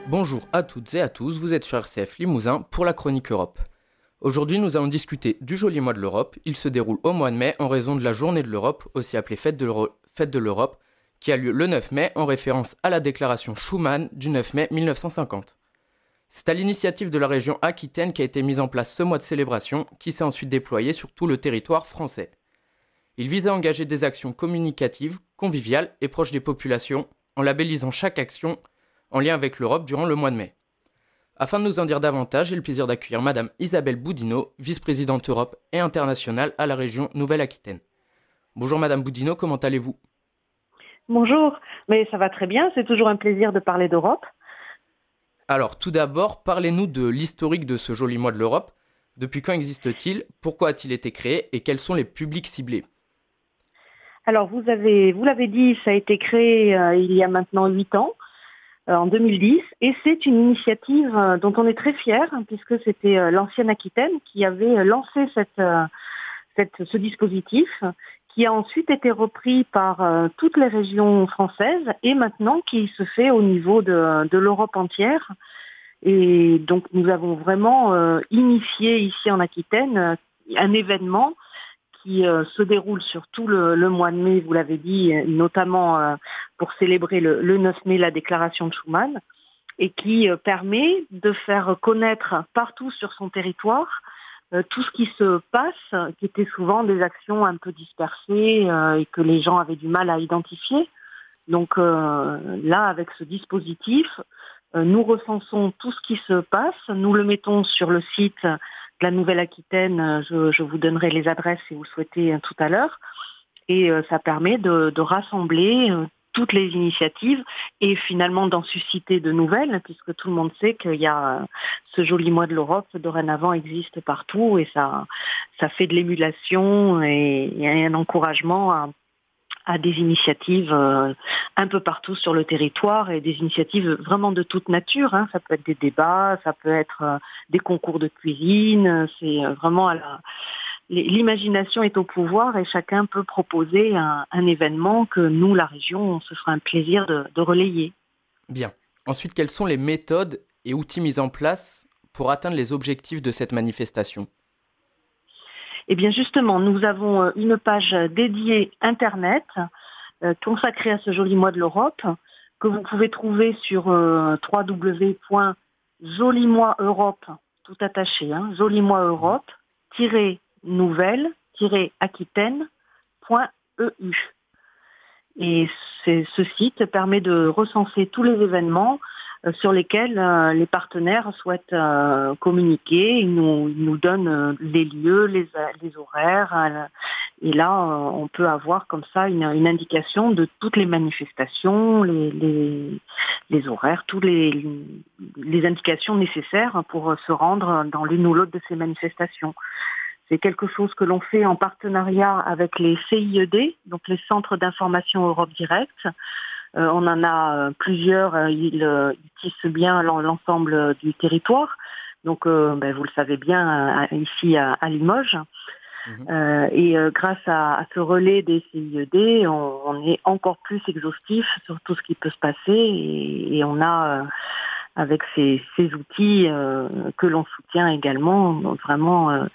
Bonjour à toutes et à tous, vous êtes sur RCF Limousin pour la chronique Europe. Aujourd'hui, nous allons discuter du joli mois de l'Europe. Il se déroule au mois de mai en raison de la journée de l'Europe, aussi appelée Fête de l'Europe, qui a lieu le 9 mai en référence à la déclaration Schuman du 9 mai 1950. C'est à l'initiative de la région Aquitaine qu'a été mise en place ce mois de célébration, qui s'est ensuite déployé sur tout le territoire français. Il vise à engager des actions communicatives, conviviales et proches des populations, en labellisant chaque action en lien avec l'Europe durant le mois de mai. Afin de nous en dire davantage, j'ai le plaisir d'accueillir Madame Isabelle Boudinot, vice-présidente Europe et internationale à la région Nouvelle-Aquitaine. Bonjour Madame Boudinot, comment allez-vous ? Bonjour, mais ça va très bien, c'est toujours un plaisir de parler d'Europe. Alors tout d'abord, parlez-nous de l'historique de ce joli mois de l'Europe. Depuis quand existe-t-il ? Pourquoi a-t-il été créé ? Et quels sont les publics ciblés ? Alors vous l'avez dit, ça a été créé il y a maintenant 8 ans, en 2010, et c'est une initiative dont on est très fiers, puisque c'était l'ancienne Aquitaine qui avait lancé ce dispositif, qui a ensuite été repris par toutes les régions françaises, et maintenant qui se fait au niveau de l'Europe entière. Et donc nous avons vraiment initié ici en Aquitaine un événement qui se déroule sur tout le mois de mai, vous l'avez dit, notamment pour célébrer le 9 mai la déclaration de Schuman, et qui permet de faire connaître partout sur son territoire tout ce qui se passe, qui étaient souvent des actions un peu dispersées et que les gens avaient du mal à identifier. Donc là, avec ce dispositif, nous recensons tout ce qui se passe, nous le mettons sur le site de la Nouvelle-Aquitaine, je vous donnerai les adresses si vous souhaitez tout à l'heure, et ça permet de rassembler toutes les initiatives et finalement d'en susciter de nouvelles, puisque tout le monde sait qu'il y a ce joli mois de l'Europe dorénavant existe partout, et ça fait de l'émulation et un encouragement à des initiatives un peu partout sur le territoire, et des initiatives vraiment de toute nature. Ça peut être des débats, ça peut être des concours de cuisine. C'est vraiment l'imagination est au pouvoir, et chacun peut proposer un événement que nous, la région, on se fera un plaisir de relayer. Bien. Ensuite, quelles sont les méthodes et outils mis en place pour atteindre les objectifs de cette manifestation ? Eh bien justement, nous avons une page dédiée Internet consacrée à ce joli mois de l'Europe, que vous pouvez trouver sur www.jolimoiseurope, tout attaché, jolimoiseurope-nouvelle-aquitaine.eu. Et ce site permet de recenser tous les événements sur lesquels les partenaires souhaitent communiquer. Ils nous donnent les lieux, les horaires. Et là, on peut avoir comme ça une indication de toutes les manifestations, les horaires, toutes les indications nécessaires pour se rendre dans l'une ou l'autre de ces manifestations. C'est quelque chose que l'on fait en partenariat avec les CIED, donc les centres d'information Europe Direct. On en a plusieurs, ils tissent bien l'ensemble du territoire. Donc, vous le savez bien, ici à Limoges. Et grâce à ce relais des CIED, on est encore plus exhaustif sur tout ce qui peut se passer. Et on a, avec ces outils que l'on soutient également, vraiment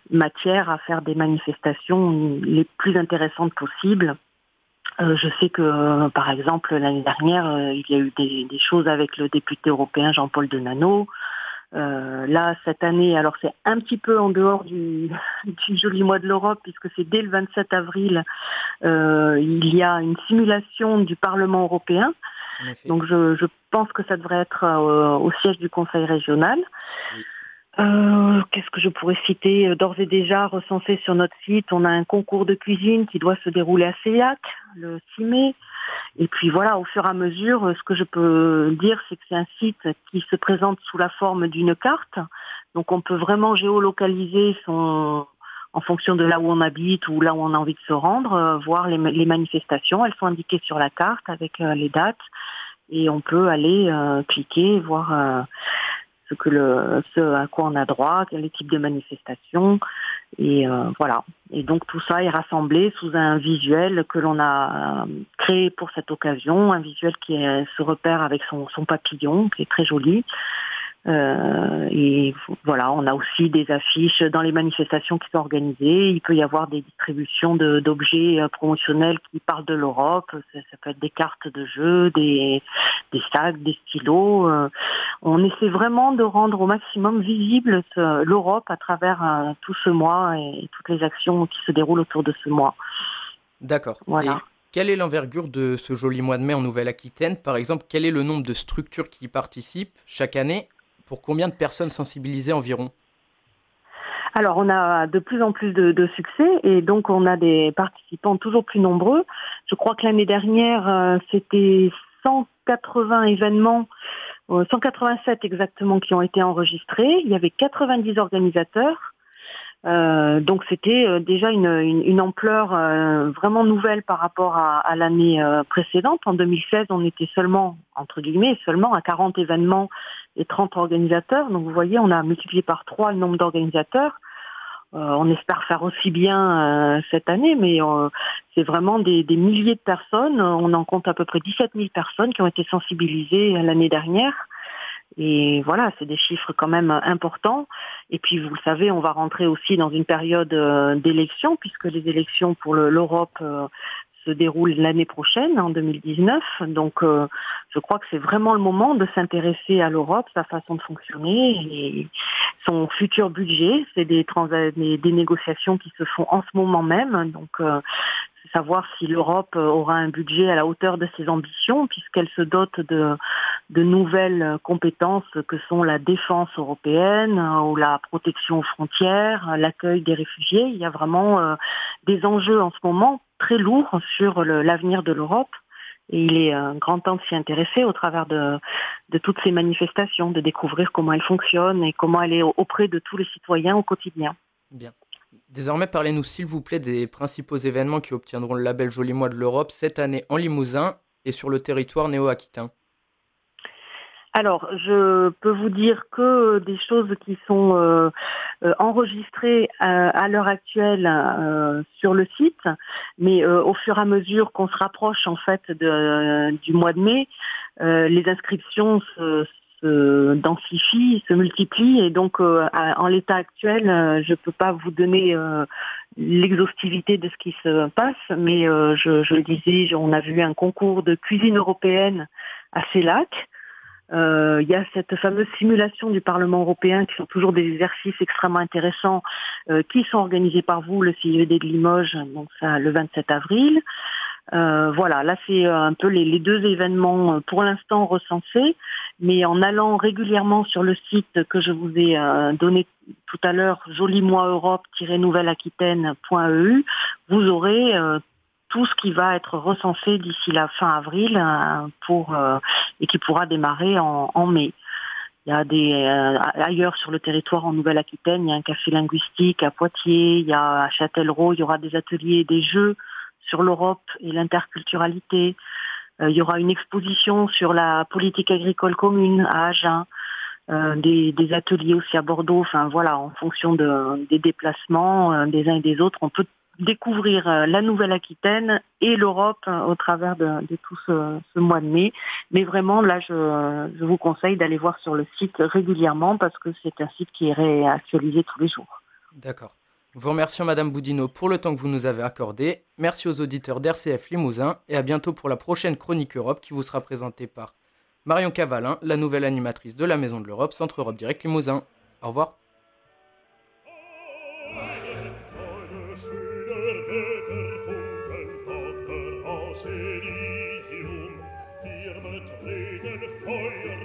matière à faire des manifestations les plus intéressantes possibles. Je sais que, par exemple, l'année dernière, il y a eu des choses avec le député européen Jean-Paul Denanot. Là, cette année, alors c'est un petit peu en dehors du joli mois de l'Europe, puisque c'est dès le 27 avril, il y a une simulation du Parlement européen. Donc je pense que ça devrait être au siège du Conseil régional. Oui. Qu'est-ce que je pourrais citer ? D'ores et déjà recensé sur notre site, on a un concours de cuisine qui doit se dérouler à Séillac le 6 mai. Et puis voilà, au fur et à mesure, ce que je peux dire, c'est que c'est un site qui se présente sous la forme d'une carte. Donc on peut vraiment géolocaliser en fonction de là où on habite ou là où on a envie de se rendre, voir les manifestations. Elles sont indiquées sur la carte avec les dates, et on peut aller cliquer, voir ce à quoi on a droit, les types de manifestations, et voilà. Et donc tout ça est rassemblé sous un visuel que l'on a créé pour cette occasion, un visuel qui se repère avec son papillon, qui est très joli. Et voilà, on a aussi des affiches dans les manifestations qui sont organisées. Il peut y avoir des distributions d'objets promotionnels qui parlent de l'Europe. Ça peut être des cartes de jeu, des sacs, des stylos. On essaie vraiment de rendre au maximum visible l'Europe à travers tout ce mois et toutes les actions qui se déroulent autour de ce mois. D'accord. Voilà. Et quelle est l'envergure de ce joli mois de mai en Nouvelle-Aquitaine? Par exemple, quel est le nombre de structures qui y participent chaque année? Pour combien de personnes sensibilisées environ? Alors, on a de plus en plus de succès et donc on a des participants toujours plus nombreux. Je crois que l'année dernière, c'était 180 événements, 187 exactement, qui ont été enregistrés. Il y avait 90 organisateurs. Donc c'était déjà une ampleur vraiment nouvelle par rapport à l'année précédente. En 2016, on était seulement, entre guillemets, seulement à 40 événements et 30 organisateurs. Donc vous voyez, on a multiplié par 3 le nombre d'organisateurs. On espère faire aussi bien cette année, mais c'est vraiment des milliers de personnes. On en compte à peu près 17 000 personnes qui ont été sensibilisées l'année dernière. Et voilà, c'est des chiffres quand même importants. Et puis, vous le savez, on va rentrer aussi dans une période d'élections, puisque les élections pour l'Europe se déroulent l'année prochaine, en 2019. Donc, je crois que c'est vraiment le moment de s'intéresser à l'Europe, sa façon de fonctionner et son futur budget. C'est des négociations qui se font en ce moment même. Donc, savoir si l'Europe aura un budget à la hauteur de ses ambitions, puisqu'elle se dote de nouvelles compétences que sont la défense européenne ou la protection aux frontières, l'accueil des réfugiés. Il y a vraiment des enjeux en ce moment très lourds sur l'avenir de l'Europe. Et il est grand temps de s'y intéresser au travers de toutes ces manifestations, de découvrir comment elles fonctionnent et comment elle est auprès de tous les citoyens au quotidien. Bien. Désormais, parlez-nous s'il vous plaît des principaux événements qui obtiendront le label Joli Mois de l'Europe cette année en Limousin et sur le territoire néo-aquitain. Alors, je peux vous dire que des choses qui sont enregistrées à l'heure actuelle sur le site, mais au fur et à mesure qu'on se rapproche en fait du mois de mai, les inscriptions se densifient, se multiplient, et donc en l'état actuel, je peux pas vous donner l'exhaustivité de ce qui se passe, mais je le disais, on a vu un concours de cuisine européenne à Célac. Il y a cette fameuse simulation du Parlement européen qui sont toujours des exercices extrêmement intéressants qui sont organisés par vous, le CIED de Limoges, donc ça le 27 avril. Voilà, là c'est un peu les deux événements pour l'instant recensés, mais en allant régulièrement sur le site que je vous ai donné tout à l'heure, jolimoiseurope-nouvelle-aquitaine.eu, vous aurez tout ce qui va être recensé d'ici la fin avril et qui pourra démarrer en mai. Il y a ailleurs sur le territoire en Nouvelle-Aquitaine, il y a un café linguistique à Poitiers, il y a à Châtellerault, il y aura des ateliers et des jeux sur l'Europe et l'interculturalité. Il y aura une exposition sur la politique agricole commune à Agen, des ateliers aussi à Bordeaux. Enfin voilà, en fonction des déplacements des uns et des autres, on peut découvrir la Nouvelle-Aquitaine et l'Europe au travers de tout ce mois de mai. Mais vraiment, là, je vous conseille d'aller voir sur le site régulièrement parce que c'est un site qui est réactualisé tous les jours. D'accord. Vous remercions Madame Boudinot pour le temps que vous nous avez accordé. Merci aux auditeurs d'RCF Limousin et à bientôt pour la prochaine Chronique Europe qui vous sera présentée par Marion Cavalin, la nouvelle animatrice de la Maison de l'Europe, Centre Europe Direct Limousin. Au revoir. Elysium, wir betreten Feuer